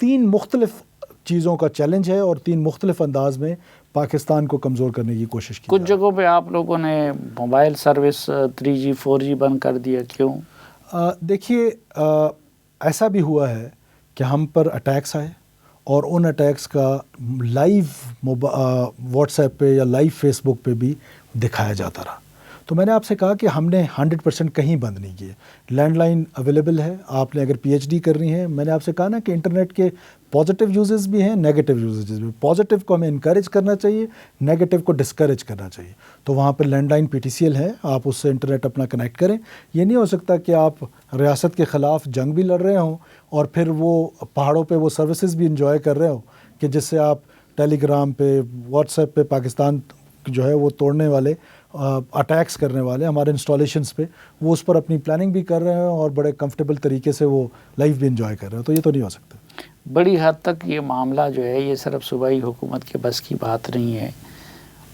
3 مختلف چیزوں کا چیلنج ہے اور 3 مختلف انداز میں پاکستان کو کمزور کرنے کی کوشش کی. کچھ جگہوں پہ آپ لوگوں نے موبائل سروس 3G 4G بند کر دیا، کیوں؟ دیکھیے ایسا بھی ہوا ہے کہ ہم پر اٹیکس آئے اور ان اٹیکس کا لائیو واٹس ایپ پہ یا لائیو فیس بک پہ بھی دکھایا جاتا رہا. تو میں نے آپ سے کہا کہ ہم نے 100% کہیں بند نہیں کیے. لینڈ لائن اویلیبل ہے، آپ نے اگر PhD کرنی ہے. میں نے آپ سے کہا نا کہ انٹرنیٹ کے پازیٹیو یوزز بھی ہیں، نیگیٹیو یوزز بھی. پازیٹیو کو ہمیں انکریج کرنا چاہیے، نیگیٹیو کو ڈسکریج کرنا چاہیے. تو وہاں پہ لینڈ لائن PTCL ہے، آپ اس سے انٹرنیٹ اپنا کنیکٹ کریں. یہ نہیں ہو سکتا کہ آپ ریاست کے خلاف جنگ بھی لڑ رہے ہوں اور پھر وہ پہاڑوں پہ وہ سروسز بھی انجوائے کر رہے ہوں کہ جس سے آپ ٹیلی گرام پہ، واٹس ایپ پہ پاکستان جو ہے وہ توڑنے والے، اٹیکس کرنے والے ہمارے انسٹالیشنز پہ، وہ اس پر اپنی پلاننگ بھی کر رہے ہیں اور بڑے کمفرٹیبل طریقے سے وہ لائف بھی انجوائے کر رہے ہیں. تو یہ تو نہیں ہو سکتا. بڑی حد تک یہ معاملہ جو ہے یہ صرف صوبائی حکومت کے بس کی بات نہیں ہے.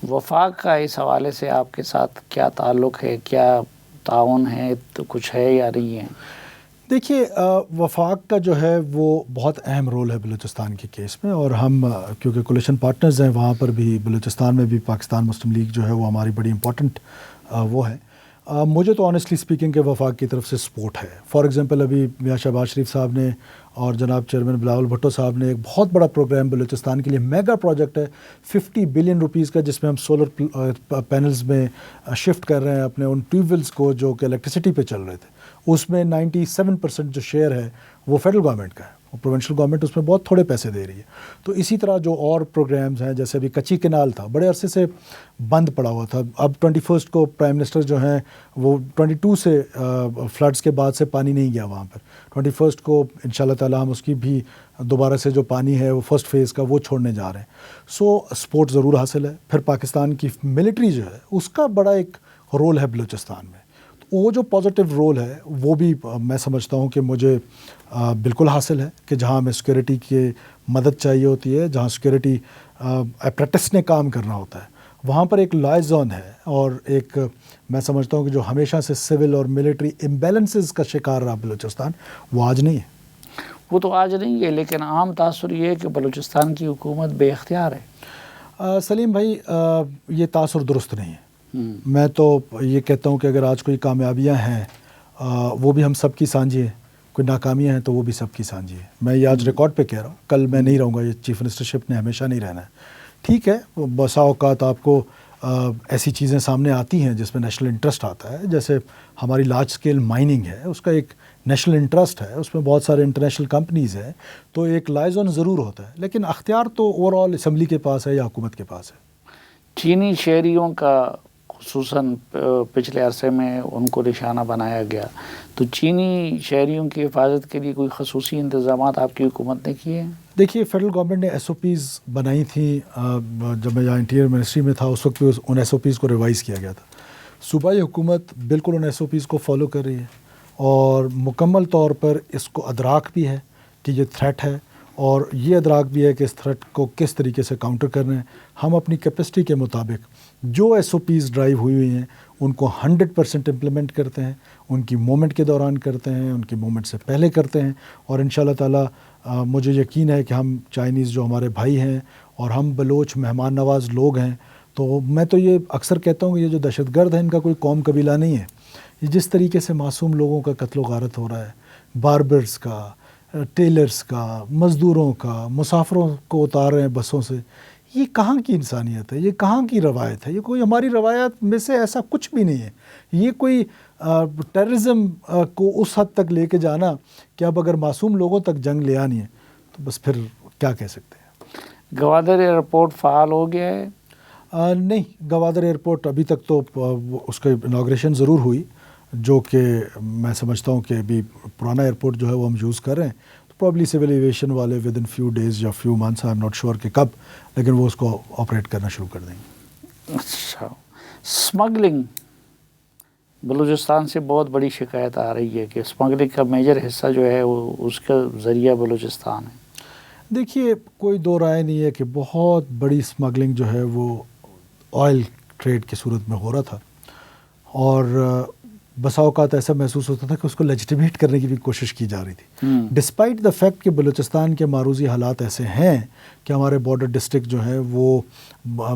وفاق کا اس حوالے سے آپ کے ساتھ کیا تعلق ہے؟ کیا تعاون ہے؟ تو کچھ ہے یا نہیں ہے؟ دیکھیے وفاق کا جو ہے وہ بہت اہم رول ہے بلوچستان کے کیس میں، اور ہم کیونکہ کولیشن پارٹنرز ہیں وہاں پر بھی، بلوچستان میں بھی پاکستان مسلم لیگ جو ہے وہ ہماری بڑی امپورٹنٹ وہ ہے. مجھے تو آنیسٹلی اسپیکنگ کہ وفاق کی طرف سے سپورٹ ہے. فار ایگزامپل ابھی میاں شہباز شریف صاحب نے اور جناب چیئرمین بلاول بھٹو صاحب نے ایک بہت بڑا پروگرام بلوچستان کے لیے، میگا پروجیکٹ ہے 50 بلین روپیز کا، جس میں ہم سولر پینلز میں شفٹ کر رہے ہیں اپنے ان ٹیوب ویلز کو جو کہ الیکٹریسٹی پہ چل رہے تھے. اس میں 97% جو شیئر ہے وہ فیڈرل گورنمنٹ کا ہے، اور پروونشل گورنمنٹ اس میں بہت تھوڑے پیسے دے رہی ہے. تو اسی طرح جو اور پروگرامز ہیں، جیسے ابھی کچی کینال تھا، بڑے عرصے سے بند پڑا ہوا تھا. اب 21 کو پرائم منسٹر جو ہیں وہ 22 سے فلڈز کے بعد سے پانی نہیں گیا وہاں پر. 21 کو انشاءاللہ تعالی ہم اس کی بھی دوبارہ سے جو پانی ہے وہ فرسٹ فیز کا وہ چھوڑنے جا رہے ہیں. سو سپورٹ ضرور حاصل ہے. پھر پاکستان کی ملٹری جو ہے اس کا بڑا ایک رول ہے بلوچستان میں. وہ جو پازیٹیو رول ہے وہ بھی میں سمجھتا ہوں کہ مجھے بالکل حاصل ہے کہ جہاں ہمیں سیکورٹی کی مدد چاہیے ہوتی ہے، جہاں سیکورٹی اپریٹس نے کام کرنا ہوتا ہے، وہاں پر ایک لائزون ہے. اور ایک میں سمجھتا ہوں کہ جو ہمیشہ سے سول اور ملٹری امبیلنسز کا شکار رہا بلوچستان، وہ آج نہیں ہے. وہ تو آج نہیں ہے، لیکن عام تاثر یہ ہے کہ بلوچستان کی حکومت بے اختیار ہے. سلیم بھائی یہ تاثر درست نہیں ہے. میں تو یہ کہتا ہوں کہ اگر آج کوئی کامیابیاں ہیں وہ بھی ہم سب کی سانجھی ہیں، کوئی ناکامیاں ہیں تو وہ بھی سب کی سانجھی ہیں. میں یہ آج ریکارڈ پہ کہہ رہا ہوں، کل میں نہیں رہوں گا. یہ چیف منسٹرشپ نے ہمیشہ نہیں رہنا ہے ٹھیک ہے بسا اوقات آپ کو ایسی چیزیں سامنے آتی ہیں جس میں نیشنل انٹرسٹ آتا ہے، جیسے ہماری لارج اسکیل مائننگ ہے، اس کا ایک نیشنل انٹرسٹ ہے، اس میں بہت سارے انٹرنیشنل کمپنیز ہیں، تو ایک لائزون ضرور ہوتا ہے، لیکن اختیار تو اوور آل اسمبلی کے پاس ہے یا حکومت کے پاس ہے۔ چینی شہریوں کا خصوصاً پچھلے عرصے میں ان کو نشانہ بنایا گیا، تو چینی شہریوں کی حفاظت کے لیے کوئی خصوصی انتظامات آپ کی حکومت نے کیے ہیں؟ دیکھیے فیڈرل گورنمنٹ نے ایس او پیز بنائی تھیں، جب میں یہاں انٹیریئر منسٹری میں تھا اس وقت بھی ان ایس او پیز کو ریوائز کیا گیا تھا۔ صوبائی حکومت بالکل ان ایس او پیز کو فالو کر رہی ہے اور مکمل طور پر اس کو ادراک بھی ہے کہ یہ تھریٹ ہے، اور یہ ادراک بھی ہے کہ اس تھریٹ کو کس طریقے سے کاؤنٹر کرنا ہے۔ ہم اپنی کیپیسٹی کے مطابق جو ایس او پیز ڈرائیو ہوئی ہیں ان کو 100% امپلیمنٹ کرتے ہیں، ان کی مومنٹ کے دوران کرتے ہیں، ان کی مومنٹ سے پہلے کرتے ہیں، اور ان شاء اللہ تعالیٰ مجھے یقین ہے کہ ہم چائنیز جو ہمارے بھائی ہیں اور ہم بلوچ مہمان نواز لوگ ہیں، تو میں تو یہ اکثر کہتا ہوں کہ یہ جو دہشت گرد ہیں ان کا کوئی قوم قبیلہ نہیں ہے۔ یہ جس طریقے سے معصوم لوگوں کا قتل و غارت ہو رہا ہے، باربرز کا، ٹیلرز کا، مزدوروں کا، مسافروں کو اتار رہے ہیں بسوں سے، یہ کہاں کی انسانیت ہے؟ یہ کہاں کی روایت ہے؟ یہ کوئی ہماری روایات میں سے ایسا کچھ بھی نہیں ہے۔ یہ کوئی ٹیررزم کو اس حد تک لے کے جانا کہ اب اگر معصوم لوگوں تک جنگ لے آنی ہے تو بس پھر کیا کہہ سکتے ہیں۔ گوادر ایئرپورٹ فعال ہو گیا ہے؟ نہیں، گوادر ایئرپورٹ ابھی تک تو اس کا اناگریشن ضرور ہوئی، جو کہ میں سمجھتا ہوں کہ ابھی پرانا ایئرپورٹ جو ہے وہ ہم یوز کر رہے ہیں، تو پرابلی سول ایویشن والے ود ان فیو ڈیز یا few months, I am not sure کہ کب، لیکن وہ اس کو آپریٹ کرنا شروع کر دیں گے۔ اچھا، اسمگلنگ بلوچستان سے بہت بڑی شکایت آ رہی ہے کہ اسمگلنگ کا میجر حصہ جو ہے وہ اس کا ذریعہ بلوچستان ہے۔ دیکھیے کوئی دو رائے نہیں ہے کہ بہت بڑی اسمگلنگ جو ہے وہ آئل ٹریڈ کی صورت میں ہو رہا تھا، اور بسا اوقات ایسا محسوس ہوتا تھا کہ اس کو لیجیٹیمیٹ کرنے کی بھی کوشش کی جا رہی تھی، ڈسپائٹ دا فیکٹ کہ بلوچستان کے معروضی حالات ایسے ہیں کہ ہمارے بارڈر ڈسٹرکٹ جو ہے وہ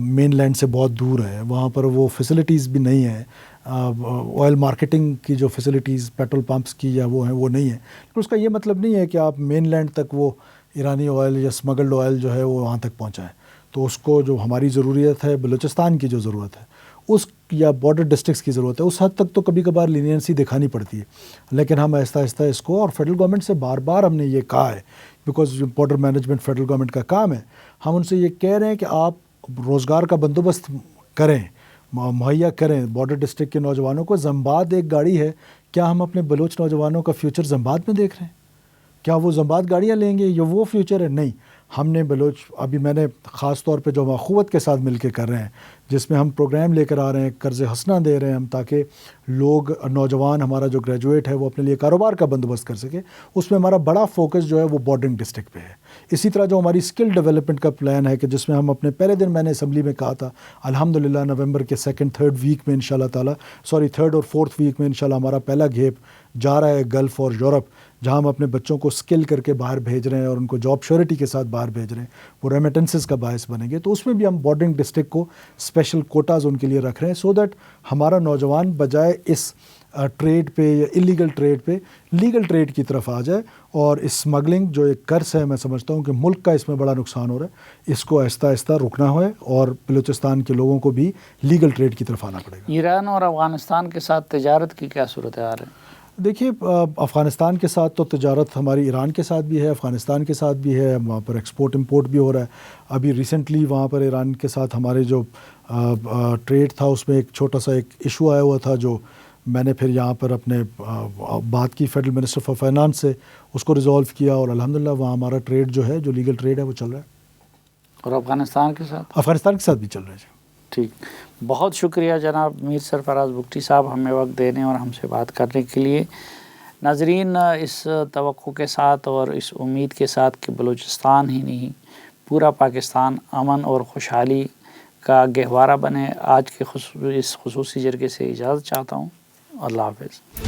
مین لینڈ سے بہت دور ہے، وہاں پر وہ فیسلٹیز بھی نہیں ہیں، آئل مارکیٹنگ کی جو فیسلٹیز پیٹرول پمپس کی یا وہ ہیں وہ نہیں ہیں، لیکن اس کا یہ مطلب نہیں ہے کہ آپ مین لینڈ تک وہ ایرانی آئل یا اسمگلڈ آئل جو ہے وہ وہاں تک پہنچائیں۔ تو اس کو جو ہماری ضروریت ہے، بلوچستان کی جو ضرورت ہے اس یا بارڈر ڈسٹرکٹس کی ضرورت ہے، اس حد تک تو کبھی کبھار لینینسی دکھانی پڑتی ہے، لیکن ہم آہستہ آہستہ اس کو، اور فیڈرل گورنمنٹ سے بار بار ہم نے یہ کہا ہے، because border management federal government کا کام ہے، ہم ان سے یہ کہہ رہے ہیں کہ آپ روزگار کا بندوبست کریں، مہیا کریں بارڈر ڈسٹرکٹ کے نوجوانوں کو۔ زمباد ایک گاڑی ہے، کیا ہم اپنے بلوچ نوجوانوں کا فیوچر زمباد میں دیکھ رہے ہیں؟ کیا وہ زمباد گاڑیاں لیں گے؟ یہ وہ فیوچر ہے؟ نہیں، ہم نے بلوچ، ابھی میں نے خاص طور پہ جو ہم اخوت کے ساتھ مل کے کر رہے ہیں، جس میں ہم پروگرام لے کر آ رہے ہیں، قرض حسنہ دے رہے ہیں ہم، تاکہ لوگ، نوجوان ہمارا جو گریجویٹ ہے وہ اپنے لیے کاروبار کا بندوبست کر سکے، اس میں ہمارا بڑا فوکس جو ہے وہ بارڈرنگ ڈسٹرکٹ پہ ہے۔ اسی طرح جو ہماری اسکل ڈیولپمنٹ کا پلان ہے کہ جس میں ہم اپنے پہلے دن میں نے اسمبلی میں کہا تھا، الحمدللہ نومبر کے 2-3 ویک میں انشاءاللہ تعالیٰ، 3rd اور 4th ویک میں انشاءاللہ ہمارا پہلا گھیپ جا رہا ہے گلف اور یورپ، جہاں ہم اپنے بچوں کو اسکل کر کے باہر بھیج رہے ہیں اور ان کو جاب شیورٹی کے ساتھ باہر بھیج رہے ہیں، وہ ریمیٹنسز کا باعث بنیں گے۔ تو اس میں بھی ہم بارڈرنگ ڈسٹرکٹ کو اسپیشل کوٹاز ان کے لیے رکھ رہے ہیں، سو دیٹ ہمارا نوجوان بجائے اس ٹریڈ پہ یا الیگل ٹریڈ پہ لیگل ٹریڈ کی طرف آ جائے، اور اس اسمگلنگ جو ایک قرض ہے، میں سمجھتا ہوں کہ ملک کا اس میں بڑا نقصان ہو رہا ہے، اس کو آہستہ آہستہ رکنا ہے، اور بلوچستان کے لوگوں کو بھی لیگل ٹریڈ کی طرف آنا پڑے گا۔ ایران اور افغانستان کے ساتھ تجارت کی کیا صورتحال ہے؟ دیکھیے افغانستان کے ساتھ تو تجارت ہماری ایران کے ساتھ بھی ہے، افغانستان کے ساتھ بھی ہے، وہاں پر ایکسپورٹ امپورٹ بھی ہو رہا ہے۔ ابھی ریسنٹلی وہاں پر ایران کے ساتھ ہمارے جو ٹریڈ تھا اس میں ایک چھوٹا سا ایک ایشو آیا ہوا تھا، جو میں نے پھر یہاں پر اپنے بات کی فیڈرل منسٹر فار فائنانس سے، اس کو ریزالو کیا، اور الحمدللہ وہاں ہمارا ٹریڈ جو ہے، جو لیگل ٹریڈ ہے وہ چل رہا ہے۔ اور افغانستان کے ساتھ؟ افغانستان کے ساتھ بھی چل رہا ہے۔ ٹھیک، بہت شکریہ جناب میر سرفراز بگٹی صاحب ہمیں وقت دینے اور ہم سے بات کرنے کے لیے۔ ناظرین، اس توقع کے ساتھ اور اس امید کے ساتھ کہ بلوچستان ہی نہیں پورا پاکستان امن اور خوشحالی کا گہوارہ بنے، آج کے اس خصوصی جرگے سے اجازت چاہتا ہوں۔ اللہ حافظ۔